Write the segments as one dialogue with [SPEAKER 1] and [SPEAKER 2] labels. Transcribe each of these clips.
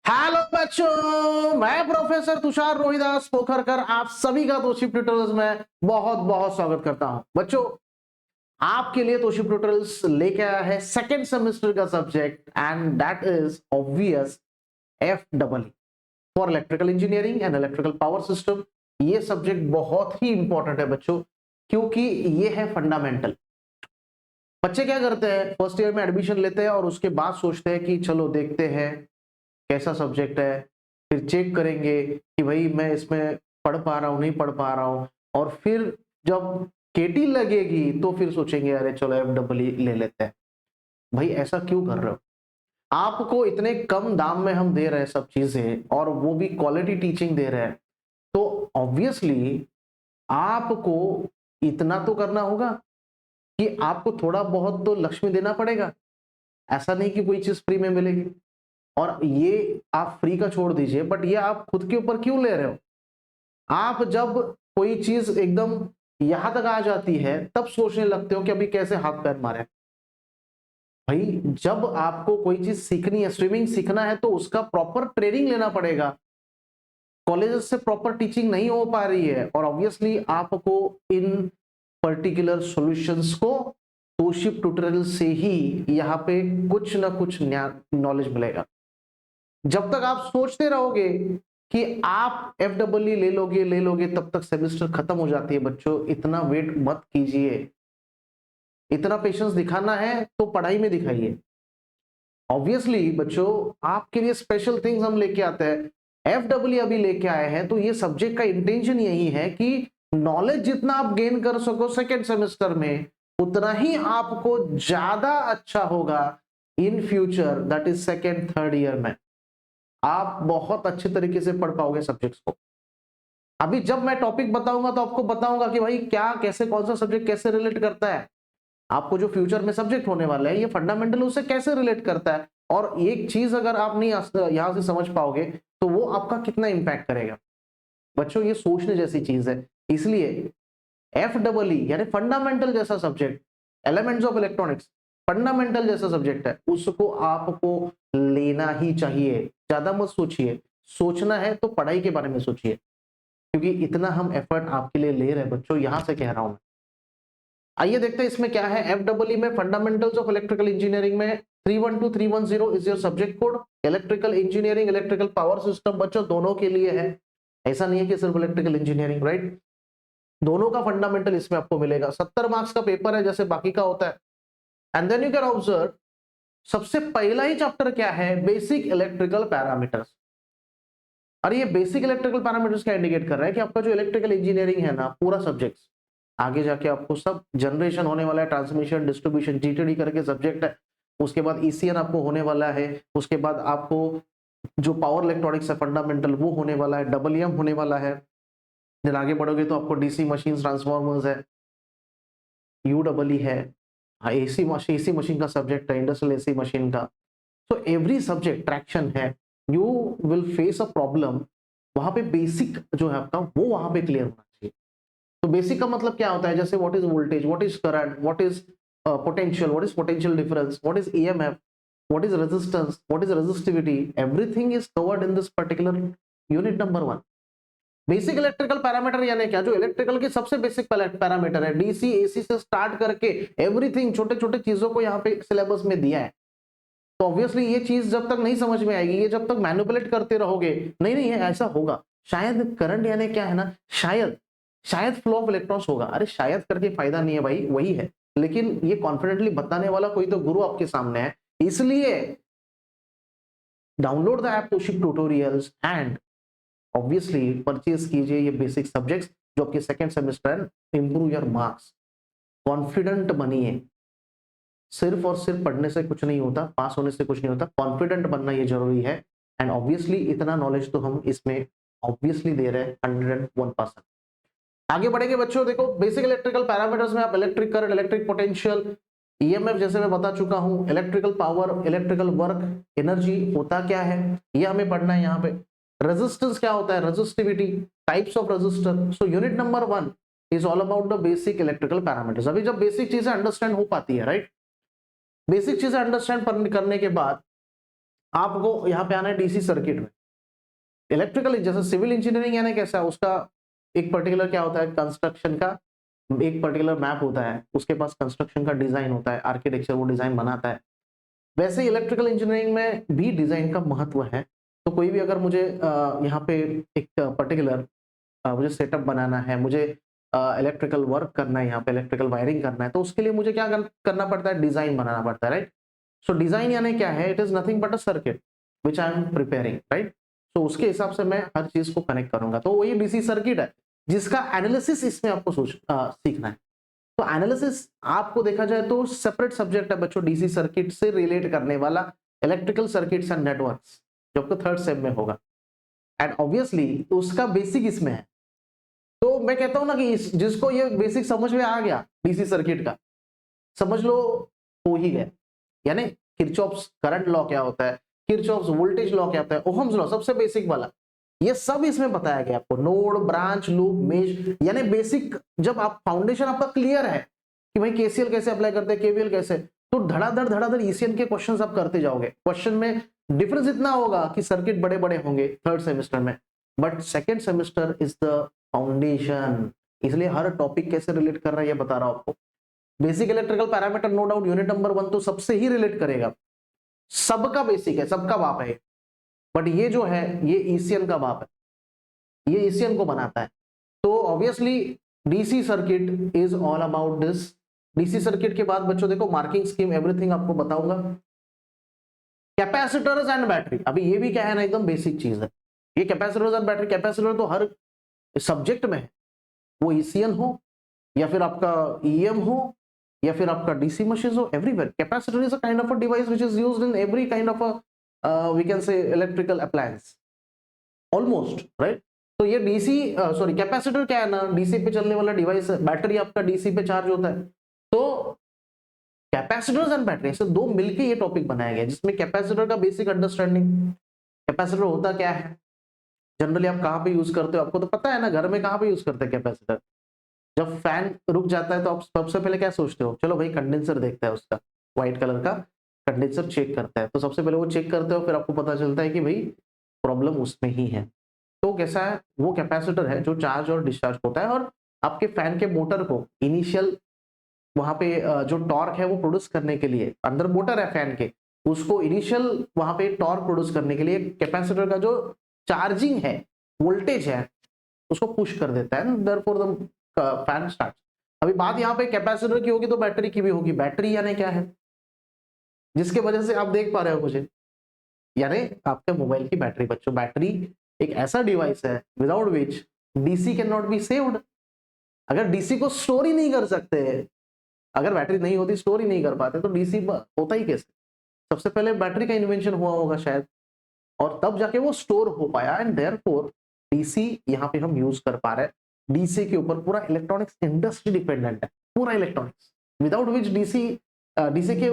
[SPEAKER 1] Hello बच्चों, मैं professor Tushar Rohidas Pokharkar आप सभी का तोशिप ट्यूटोरियल्स में बहुत बहुत स्वागत करता हूं। बच्चों, आपके लिए तोशिप ट्यूटोरियल्स लेके आया है सेकेंड सेमेस्टर का subject and that is obvious FEE for electrical engineering and electrical power system. ये सब्जेक्ट बहुत ही इंपॉर्टेंट है बच्चों, क्योंकि ये है फंडामेंटल। बच्चे क्या करते हैं, फर्स्ट ईयर में एडमिशन लेते हैं और उसके बाद सोचते हैं कि चलो देखते हैं कैसा सब्जेक्ट है, फिर चेक करेंगे कि भाई मैं इसमें पढ़ पा रहा हूँ नहीं पढ़ पा रहा हूँ, और फिर जब केटी लगेगी तो फिर सोचेंगे अरे चलो FEE ले लेते हैं। भाई ऐसा क्यों कर रहे हो? आपको इतने कम दाम में हम दे रहे हैं सब चीजें, और वो भी क्वालिटी टीचिंग दे रहे हैं, तो ऑब्वियसली आपको इतना तो करना होगा कि आपको थोड़ा बहुत तो लक्ष्मी देना पड़ेगा। ऐसा नहीं कि कोई चीज फ्री में मिलेगी। और ये आप फ्री का छोड़ दीजिए, बट ये आप खुद के ऊपर क्यों ले रहे हो? आप जब कोई चीज एकदम यहां तक आ जाती है तब सोचने लगते हो कि अभी कैसे हाथ पैर मारे। भाई जब आपको कोई चीज सीखनी है, स्विमिंग सीखना है, तो उसका प्रॉपर ट्रेनिंग लेना पड़ेगा। कॉलेजेस से प्रॉपर टीचिंग नहीं हो पा रही है, और ऑब्वियसली आपको इन पर्टिकुलर सॉल्यूशंस को तोशिप ट्यूटोरियल से ही यहाँ पे कुछ ना कुछ नॉलेज मिलेगा। जब तक आप सोचते रहोगे कि आप FEE ले लोगे तब तक सेमेस्टर खत्म हो जाती है। बच्चों इतना वेट मत कीजिए। इतना पेशेंस दिखाना है तो पढ़ाई में दिखाइए। ऑब्वियसली बच्चों, आपके लिए स्पेशल थिंग्स हम लेके आते हैं। FEE अभी लेके आए हैं तो ये सब्जेक्ट का इंटेंशन यही है कि नॉलेज जितना आप गेन कर सको सेकेंड सेमेस्टर में, उतना ही आपको ज्यादा अच्छा होगा in future, that is second third year में। आप बहुत अच्छे तरीके से पढ़ पाओगे सब्जेक्ट्स को। अभी जब मैं टॉपिक बताऊंगा तो आपको बताऊंगा कि भाई क्या कैसे कौन सा सब्जेक्ट कैसे रिलेट करता है। आपको जो फ्यूचर में सब्जेक्ट होने वाला है ये फंडामेंटल उससे कैसे रिलेट करता है, और एक चीज अगर आप नहीं यहां से समझ पाओगे तो वो आपका कितना इंपैक्ट करेगा। बच्चों ये सोचने जैसी चीज है। इसलिए FEE यानी फंडामेंटल जैसा subject, elements of electronics fundamental जैसा सब्जेक्ट है, उसको आपको लेना ही चाहिए। ज्यादा मत सोचिए, सोचना है तो पढ़ाई के बारे में सोचिए, क्योंकि इतना हम एफर्ट आपके लिए ले रहे हैं बच्चों, यहां से कह रहा हूं मैं। आइए देखते हैं इसमें क्या है। FEE में फंडामेंटल्स ऑफ इलेक्ट्रिकल इंजीनियरिंग में 312 310 is your subject code. Electrical engineering, electrical power system बच्चों दोनों के लिए है। ऐसा नहीं है कि सिर्फ इलेक्ट्रिकल इंजीनियरिंग, राइट? दोनों का फंडामेंटल इसमें आपको मिलेगा। 70 मार्क्स का पेपर है जैसे बाकी का होता है। And then you can observe, सबसे पहला ही चैप्टर क्या है? Basic electrical parameters. और ये बेसिक इलेक्ट्रिकल पैरामीटर्स क्या इंडिकेट कर रहा है कि आपका जो इलेक्ट्रिकल इंजीनियरिंग है ना, पूरा सब्जेक्ट आगे जाके आपको सब जनरेशन होने वाला है, ट्रांसमिशन डिस्ट्रीब्यूशन GTD करके सब्जेक्ट है। उसके बाद ECN आपको होने वाला है। उसके बाद आपको जो पावर इलेक्ट्रॉनिक्स है फंडामेंटल वो होने वाला है, WM होने वाला है। फिर आगे बढ़ोगे तो आपको DC मशीन ट्रांसफॉर्मर्स है, UEE है, AC मशीन का सब्जेक्ट है, इंडस्ट्रियल AC मशीन का। तो एवरी सब्जेक्ट ट्रैक्शन है, you will face a problem. वहां पे बेसिक जो है आपका वो वहां पे क्लियर होना चाहिए। तो बेसिक का मतलब क्या होता है? जैसे what is voltage, what is current, what is potential, what is potential difference, what is EMF, what is resistance, what is resistivity, everything is covered in this particular unit number 1। Basic electrical parameter यानी क्या? जो electrical के सबसे basic parameter है, DC AC से start करके everything, छोटे छोटे चीजों को यहाँ पे सिलेबस में दिया है। तो ऑब्वियसली ये चीज जब तक नहीं समझ में आएगी, ये जब तक मैनिपुलेट करते रहोगे, नहीं नहीं है ऐसा होगा, शायद करंट यानी क्या है ना, शायद फ्लो ऑफ इलेक्ट्रॉन्स होगा। अरे शायद करके फायदा नहीं है भाई, वही है। लेकिन ये कॉन्फिडेंटली बताने वाला कोई तो गुरु आपके सामने है। इसलिए download the app Toship tutorials and obviously purchase कीजिए ये बेसिक सब्जेक्ट्स जो आपके सेकंड सेमेस्टर है। इंप्रूव योर मार्क्स, कॉन्फिडेंट बनिए। सिर्फ और सिर्फ पढ़ने से कुछ नहीं होता, पास होने से कुछ नहीं होता, कॉन्फिडेंट बनना ये जरूरी है। एंड ऑब्वियसली इतना नॉलेज तो हम इसमें ऑब्वियसली दे रहे हैं 101%। आगे बढ़ेंगे बच्चों। देखो बेसिक इलेक्ट्रिकल पैरामीटर्स में आप electric current, electric potential, EMF जैसे मैं बता चुका हूं, electrical power, electrical work, energy होता क्या है ये हमें पढ़ना है। यहाँ पे रेजिस्टेंस क्या होता है, resistivity, types of resistor. So unit number 1 is all about the basic electrical parameters. अभी जब बेसिक चीजें अंडरस्टैंड हो पाती है, राइट, बेसिक चीजें अंडरस्टैंड करने के बाद आपको यहाँ पे आना है डीसी सर्किट में। इलेक्ट्रिकल जैसे सिविल इंजीनियरिंग यानी कैसा, उसका एक पर्टिकुलर क्या होता है, कंस्ट्रक्शन का एक पर्टिकुलर मैप होता है, उसके पास कंस्ट्रक्शन का डिजाइन होता है, आर्किटेक्चर वो डिजाइन बनाता है। वैसे इलेक्ट्रिकल इंजीनियरिंग में भी डिजाइन का महत्व है। तो कोई भी अगर मुझे यहाँ पे एक पर्टिकुलर मुझे सेटअप बनाना है, मुझे इलेक्ट्रिकल वर्क करना है, यहाँ पे इलेक्ट्रिकल वायरिंग करना है, तो उसके लिए मुझे क्या करना पड़ता है, डिजाइन बनाना पड़ता है, राइट। सो डिजाइन यानी क्या है, it is nothing but a circuit which I am preparing, right. तो उसके हिसाब से मैं हर चीज को कनेक्ट करूंगा। तो वही डीसी सर्किट है जिसका एनालिसिस इसमें आपको सीखना है। तो एनालिसिस आपको देखा जाए तो सेपरेट सब्जेक्ट है बच्चों, डीसी सर्किट से रिलेट करने वाला, इलेक्ट्रिकल सर्किट्स एंड नेटवर्क्स, जो आपको थर्ड सेम में होगा। एंड ऑब्वियसली उसका बेसिक इसमें है। तो मैं कहता हूं ना कि जिसको ये बेसिक समझ में आ गया डीसी सर्किट का, समझ लो हो ही गया। यानी किरचॉफ्स करंट लॉ क्या होता है, किरचॉफ्स वोल्टेज लॉ क्या होता है, ओहम्स लॉ सबसे बेसिक वाला, ये सब इसमें बताया गया आपको। नोड, ब्रांच, लूप, मेश, यानी बेसिक। जब आप फाउंडेशन आपका क्लियर है कि भाई केसीएल कैसे अप्लाई करते हैं, केवीएल कैसे, तो धड़ाधड़ ईसीएन के क्वेश्चंस आप करते जाओगे। क्वेश्चन में डिफरेंस इतना होगा कि सर्किट बड़े बड़े होंगे थर्ड सेमेस्टर में, but second semester is the foundation. इसलिए हर टॉपिक कैसे रिलेट कर रहा है ये बता रहा हूं आपको। Basic electrical parameter no doubt unit number 1 तो सबसे ही रिलेट करेगा, सबका बेसिक है, सबका बाप है। बट ये जो है ये ईसीएन का बाप है, ये ईसीएन को बनाता है। तो obviously DC circuit is all about this. DC circuit के बाद बच्चों देखो मार्किंग स्कीम एवरीथिंग आपको बताऊंगा। कैपेसिटर्स एंड बैटरी, अभी ये भी क्या है ना, एकदम बेसिक चीज है ये कैपेसिटर्स एंड बैटरी। कैपेसिटर तो हर सब्जेक्ट में है, वो ईसीएन हो या फिर आपका ईएम हो या फिर आपका डीसी मशीन हो, everywhere capacitor is a kind of a device which is used in every kind of a we can say electrical appliance almost, right. तो ये डीसी सॉरी कैपेसिटर क्या है ना, डीसी पे चलने वाला डिवाइस है। बैटरी आपका डीसी पे चार्ज होता है। तो कैपेसिटर्स एंड बैटरी से दो मिलके ये टॉपिक बनाया गया, जिसमें कैपेसिटर का बेसिक अंडरस्टैंडिंग, कैपेसिटर होता क्या है, जनरली आप कहाँ पे यूज करते हो, आपको तो पता है ना, घर में कहाँ पे यूज करते हैं कैपेसिटर। जब फैन रुक जाता है तो आप सबसे पहले क्या सोचते हो, चलो भाई कंडेंसर देखता है, उसका व्हाइट कलर का कंडेंसर चेक करता है। तो सबसे पहले वो चेक करते हो, फिर आपको पता चलता है कि भाई प्रॉब्लम उसमें ही है। तो कैसा है, वो कैपेसिटर है जो चार्ज और डिस्चार्ज होता है और आपके फैन के मोटर को इनिशियल वहां पे जो टॉर्क है वो प्रोड्यूस करने के लिए, अंदर मोटर है फैन के, उसको इनिशियल वहां पे टॉर्क प्रोड्यूस करने के लिए कैपेसिटर का जो चार्जिंग है, वोल्टेज है, उसको पुश कर देता है, देयरफॉर द फैन स्टार्ट। अभी बात यहाँ पे कैपेसिटर की होगी तो बैटरी की भी होगी। बैटरी यानी क्या है, जिसके वजह से आप देख पा रहे हो मुझे, यानी आपके मोबाइल की बैटरी बच्चों। बैटरी एक ऐसा डिवाइस है without which DC can not be saved. अगर डीसी को स्टोर ही नहीं कर सकते, अगर बैटरी नहीं होती, स्टोर ही नहीं कर पाते, तो डीसी होता ही कैसे। सबसे पहले बैटरी का इन्वेंशन हुआ होगा शायद, और तब जाके वो स्टोर हो पाया। एंड देयरफॉर डीसी यहाँ पे हम यूज कर पा रहे हैं। डीसी के ऊपर पूरा इलेक्ट्रॉनिक्स इंडस्ट्री डिपेंडेंट है, पूरा इलेक्ट्रॉनिक्स, विदाउट विच डीसी के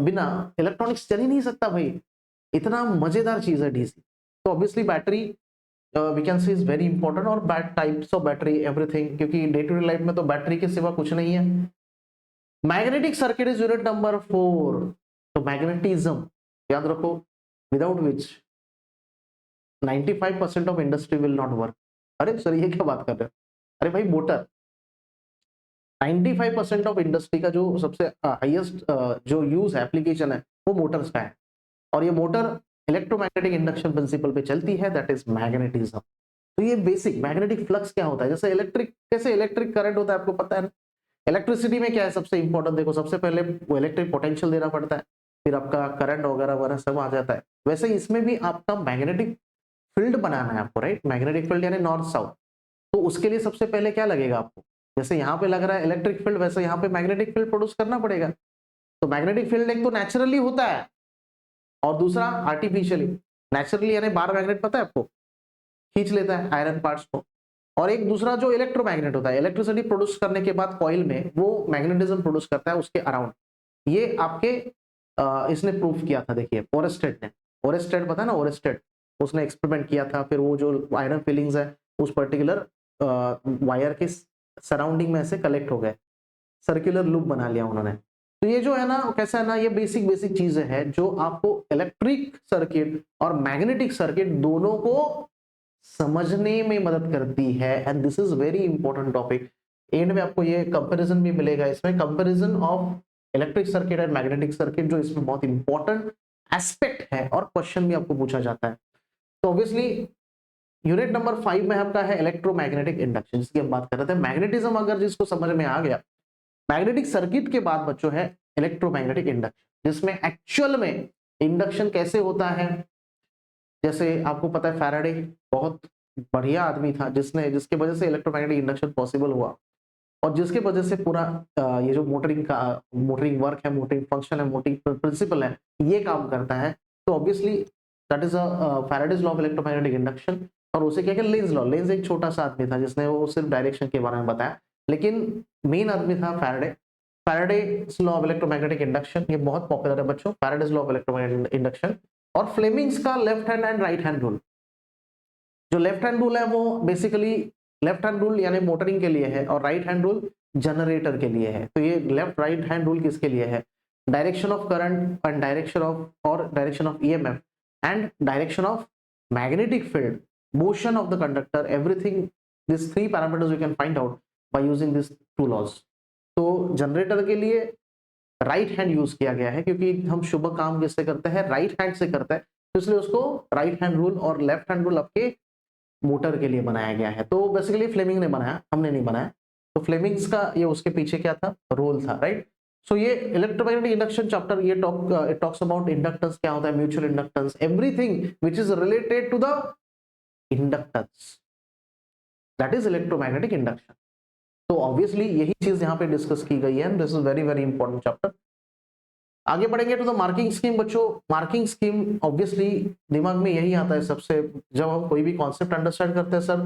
[SPEAKER 1] बिना इलेक्ट्रॉनिक्स चल ही नहीं सकता भाई। इतना मजेदार चीज है डीसी। तो obviously battery we can see is very important, और टाइप्स ऑफ बैटरी एवरीथिंग, क्योंकि डे टू डे लाइफ में तो बैटरी के सिवा कुछ नहीं है। Magnetic circuit is unit number 4। तो मैग्नेटिज्म याद रखो, without which 95% of industry will not work. अरे सर ये क्या बात कर रहे हो, अरे भाई मोटर 95% ऑफ इंडस्ट्री का जो सबसे हाईएस्ट जो यूज है, एप्लीकेशन है, वो मोटर्स का है। और ये मोटर इलेक्ट्रोमैग्नेटिक इंडक्शन प्रिंसिपल पे चलती है, दैट इज मैग्नेटिज्म। तो ये बेसिक मैग्नेटिक फ्लक्स क्या होता है, जैसे इलेक्ट्रिक, कैसे इलेक्ट्रिक करंट होता है आपको पता है ना। इलेक्ट्रिसिटी में क्या है सबसे इंपॉर्टेंट, देखो सबसे पहले वो इलेक्ट्रिक पोटेंशियल देना पड़ता है, फिर आपका करंट वगैरह वगैरह सब आ जाता है। वैसे इसमें भी आपका मैग्नेटिक फील्ड बनाना है आपको, राइट। मैग्नेटिक फील्ड यानी नॉर्थ साउथ। तो उसके लिए सबसे पहले क्या लगेगा आपको, जैसे यहाँ पे लग रहा है इलेक्ट्रिक फील्ड, वैसे यहाँ पे मैग्नेटिक फील्ड प्रोड्यूस करना पड़ेगा। तो मैग्नेटिक फील्ड एक तो नेचुरली होता है और दूसरा आर्टिफिशियली। नेचुरली यानी बार मैग्नेट पता है आपको, खींच लेता है आयरन पार्ट्स को, और एक दूसरा जो इलेक्ट्रोमैग्नेट होता है, इलेक्ट्रिसिटी प्रोड्यूस करने के बाद कॉइल में वो मैग्नेटिज्म प्रोड्यूस करता है उसके अराउंड। ये आपके इसने प्रूफ किया था, देखिए ओरेस्टेड ने। ओरेस्टेड पता है ना, ओरेस्टेड, उसने एक्सपेरिमेंट किया था, फिर वो जो आयरन फिलिंग्स है उस पर्टिकुलर वायर के सराउंडिंग में से कलेक्ट हो गए, सर्कुलर लूप बना लिया उन्होंने। तो तो ये जो है ना कैसा है ना, ये बेसिक बेसिक चीजें हैं जो आपको इलेक्ट्रिक सर्किट और मैग्नेटिक सर्किट दोनों को समझने में मदद करती है। And this is very important topic. And में आपको ये कंपैरिजन भी मिलेगा, इसमें comparison of electric circuit and magnetic circuit, जो इसमें बहुत इंपॉर्टेंट एस्पेक्ट है और क्वेश्चन भी आपको पूछा जाता है। तो ऑब्वियसली यूनिट नंबर 5 में आपका है इलेक्ट्रोमैग्नेटिक इंडक्शन, जिसकी हम बात कर रहे थे। मैग्नेटिज्म अगर जिसको समझ में आ गया, मैग्नेटिक सर्किट के बाद बच्चों है इलेक्ट्रोमैग्नेटिक इंडक्शन, जिसमें एक्चुअल में इंडक्शन कैसे होता है। जैसे आपको पता है फैराडे बहुत बढ़िया आदमी था, जिसके वजह से इलेक्ट्रोमैग्नेटिक इंडक्शन पॉसिबल हुआ, और जिसके वजह से पूरा ये जो मोटरिंग वर्क है, मोटरिंग फंक्शन है, मोटरिंग प्रिंसिपल है, ये काम करता है। तो obviously that is Faraday's law of electromagnetic induction. और उसे क्या लेंज लॉ, लेंज एक छोटा सा आदमी था जिसने वो सिर्फ डायरेक्शन के बारे में बताया, लेकिन मेन आदमी था Faraday. Faraday's law of electromagnetic induction ये बहुत पॉपुलर है बच्चों, Faraday's law of electromagnetic induction. और फ्लेमिंग्स का left hand and right hand rule. जो लेफ्ट हैंड रूल है वो बेसिकली लेफ्ट हैंड रूल यानी मोटरिंग के लिए है, और राइट हैंड रूल जनरेटर के लिए है। तो ये लेफ्ट राइट हैंड रूल किसके लिए है? Direction of current and direction of EMF and direction of magnetic field, motion of the conductor, everything, this 3 parameters you can find out by using this 2 laws. तो generator के लिए right hand use किया गया है, क्योंकि हम शुभ काम किससे करते हैं? राइट हैंड से करते हैं, तो इसलिए उसको राइट हैंड रूल और लेफ्ट हैंड रूल आपके मोटर के लिए बनाया गया है। तो बेसिकली फ्लेमिंग ने बनाया, हमने नहीं बनाया। तो फ्लेमिंग्स का ये उसके पीछे क्या था? रोल था, राइट। सो ये इलेक्ट्रोमैग्नेटिक इंडक्शन चैप्टर ये टॉक्स अबाउट इंडक्टेंस, क्या होता है, mutual inductance, everything which is related to the inductance, that is electromagnetic induction. तो ऑब्वियसली यही चीज यहाँ पे डिस्कस की गई है, this is very very important chapter. आगे बढ़ेंगे टू द मार्किंग स्कीम बच्चों। मार्किंग स्कीम ऑब्वियसली दिमाग में यही आता है सबसे, जब हम कोई भी कॉन्सेप्ट अंडरस्टैंड करते हैं सर,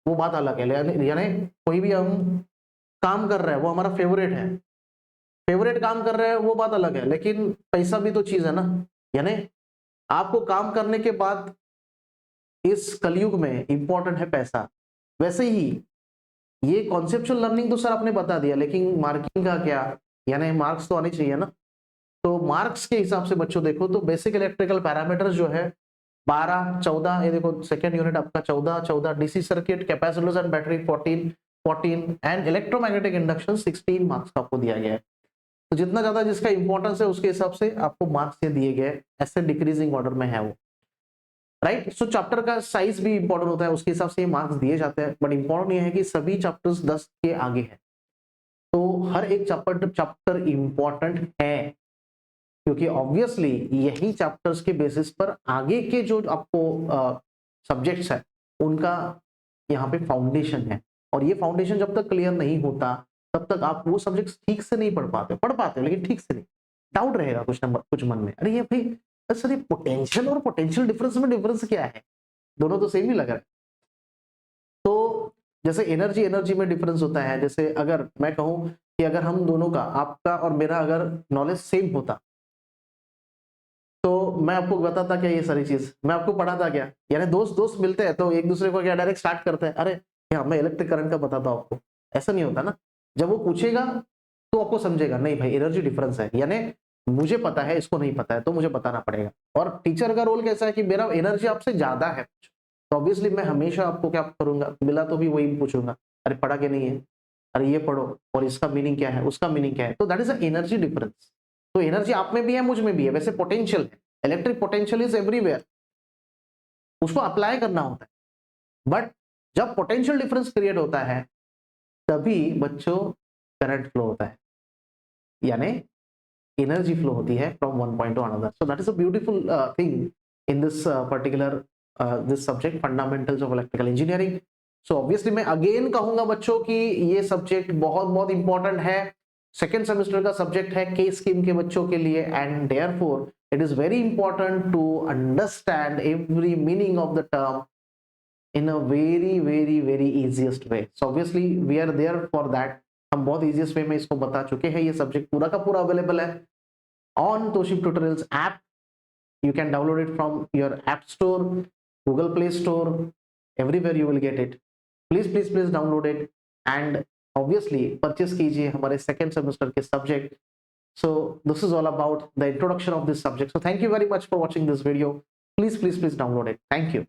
[SPEAKER 1] वो बात अलग है। यानी कोई भी हम काम कर रहे हैं वो हमारा फेवरेट है, फेवरेट काम कर रहे हैं वो बात अलग है, लेकिन पैसा भी तो चीज है ना। यानी आपको काम करने के बाद इस कलयुग में इंपॉर्टेंट है पैसा। वैसे ही ये कॉन्सेप्चुअल लर्निंग तो सर आपने बता दिया, लेकिन मार्किंग का क्या, यानी मार्क्स तो आने चाहिए ना। तो मार्क्स के हिसाब से बच्चों देखो तो बेसिक इलेक्ट्रिकल पैरामीटर्स जो है 12, 14, ये देखो सेकेंड यूनिट आपका 14, DC circuit, capacitors and battery 14 and electromagnetic induction 16 marks का आपको दिया गया है। तो जितना ज्यादा जिसका इंपॉर्टेंस है उसके हिसाब से आपको मार्क्स ये दिए गए, ऐसे डिक्रीजिंग ऑर्डर में है वो, राइट। सो चैप्टर का साइज भी इंपॉर्टेंट होता है, उसके हिसाब से ये मार्क्स दिए जाते हैं। बट इंपॉर्टेंट ये है कि सभी चैप्टर्स 10 के आगे है, तो हर एक चैप्टर इंपॉर्टेंट है, क्योंकि ऑब्वियसली यही चैप्टर्स के बेसिस पर आगे के जो आपको सब्जेक्ट्स है उनका यहाँ पे फाउंडेशन है। और ये फाउंडेशन जब तक क्लियर नहीं होता तब तक आप वो सब्जेक्ट्स ठीक से नहीं पढ़ पाते हो, लेकिन ठीक से नहीं, डाउट रहेगा कुछ मन में, अरे ये भाई सर ये पोटेंशियल और पोटेंशियल डिफरेंस में डिफरेंस क्या है, दोनों तो सेम ही लग रहा है। तो जैसे एनर्जी में डिफरेंस होता है, जैसे अगर मैं कहूं कि अगर हम दोनों का, आपका और मेरा अगर नॉलेज सेम होता तो मैं आपको बताता क्या ये सारी चीज, मैं आपको पढ़ाता क्या? यानी दोस्त मिलते हैं तो एक दूसरे को क्या डायरेक्ट स्टार्ट करते हैं, अरे हाँ मैं इलेक्ट्रिक करंट का बताता हूँ आपको, ऐसा नहीं होता ना। जब वो पूछेगा तो आपको समझेगा नहीं भाई एनर्जी डिफरेंस है, यानी मुझे पता है इसको नहीं पता है तो मुझे बताना पड़ेगा। और टीचर का रोल कैसा है कि मेरा एनर्जी आपसे ज्यादा है, तो ऑब्वियसली मैं हमेशा आपको क्या करूंगा, मिला तो भी वही पूछूंगा, अरे पढ़ा के नहीं है, अरे ये पढ़ो, और इसका मीनिंग क्या है, उसका मीनिंग क्या है। तो that is a energy difference. तो एनर्जी आप में भी है, मुझ में भी है। वैसे पोटेंशियल है, इलेक्ट्रिक पोटेंशियल इज एवरीवेयर, उसको अप्लाई करना होता है। बट जब पोटेंशियल डिफरेंस क्रिएट होता है तभी बच्चों करंट फ्लो होता है, यानी एनर्जी फ्लो होती है from one point two another. So that is a beautiful thing in this particular this subject, fundamentals of electrical engineering. So obviously मैं अगेन कहूंगा बच्चों कि ये सब्जेक्ट बहुत बहुत इंपॉर्टेंट है, सेकेंड सेमेस्टर का सब्जेक्ट है के स्कीम के बच्चों के लिए, and therefore it is very important to understand every meaning of the term in a very easiest way. So obviously we are there for that. हम बहुत easiest way में इसको बता चुके हैं। ये सब्जेक्ट पूरा का पूरा अवेलेबल है on Toship Tutorials app. You can download it from your app store, Google Play Store, everywhere you will get it. Please download it and obviously purchase कीजिए हमारे सेकेंड सेमेस्टर के subject So this is all about the introduction of this subject. So thank you very much for watching this video. Please download it. Thank you.